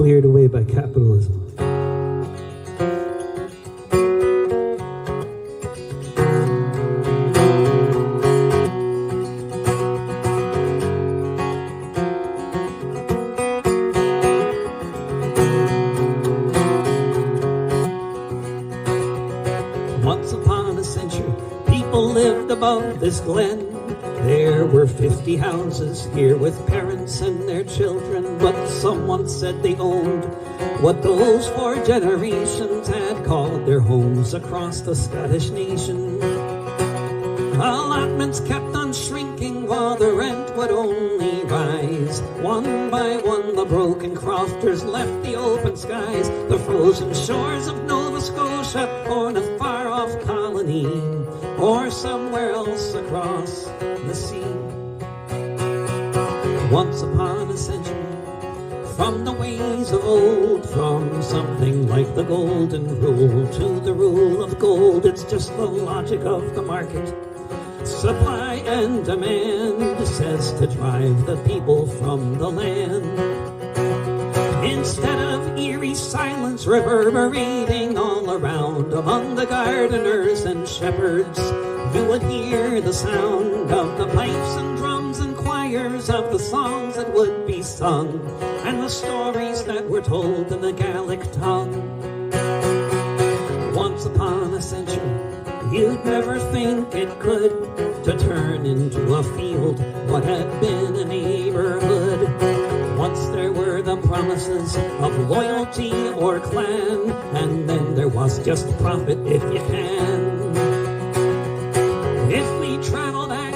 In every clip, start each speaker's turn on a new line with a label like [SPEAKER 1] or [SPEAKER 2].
[SPEAKER 1] cleared away by capitalism.
[SPEAKER 2] Once upon a century, people lived above this glen. There were 50 houses here with parents and their children, but someone said they owned what those 4 generations had called their homes across the Scottish nation. Allotments kept on shrinking while the rent would only rise. One by one the broken crofters left the open skies, the frozen shores of Nova Scotia, or a far-off colony, or somewhere else across the sea. Once upon a century, from the ways of old, from something like the golden rule to the rule of gold, it's just the logic of the market. Supply and demand says to drive the people from the land. Instead of eerie silence reverberating all around among the gardeners and shepherds, you would hear the sound of the pipes and drums and choirs, of the songs that would be sung and the stories that were told in the Gaelic tongue. Once upon a century, you'd never think it could, to turn into a field what had been a neighborhood. Once there were the promises of loyalty or clan, and then there was just profit if you can. If we travel back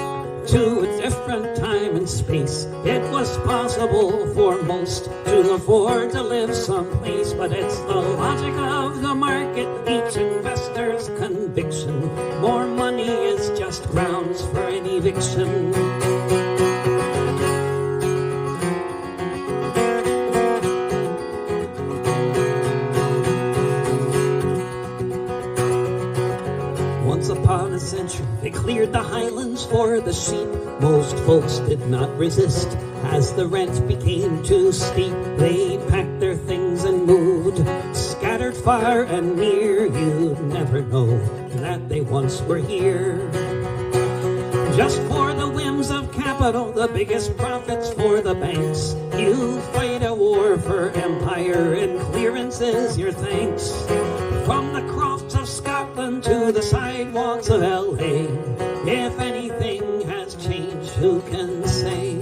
[SPEAKER 2] to a different time and space, it was possible for most to afford to live someplace, but it's the logic of the market, each investor's conviction. More money is just grounds for an eviction. Once upon a century, they cleared the highlands for the sheep. Most folks did not resist. As the rent became too steep, they packed their things and moved, scattered far and near. You'd never know that they once were here. Just for the whims of capital, the biggest profits for the banks. You fight a war for empire, and clearance is your thanks. From the crofts of Scotland to the sidewalks of LA, if anything has changed, who can say?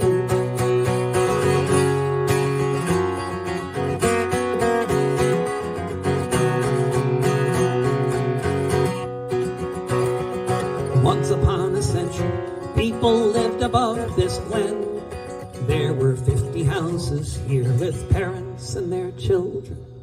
[SPEAKER 2] Once upon a century, people lived above this glen. There were 50 houses here with parents and their children.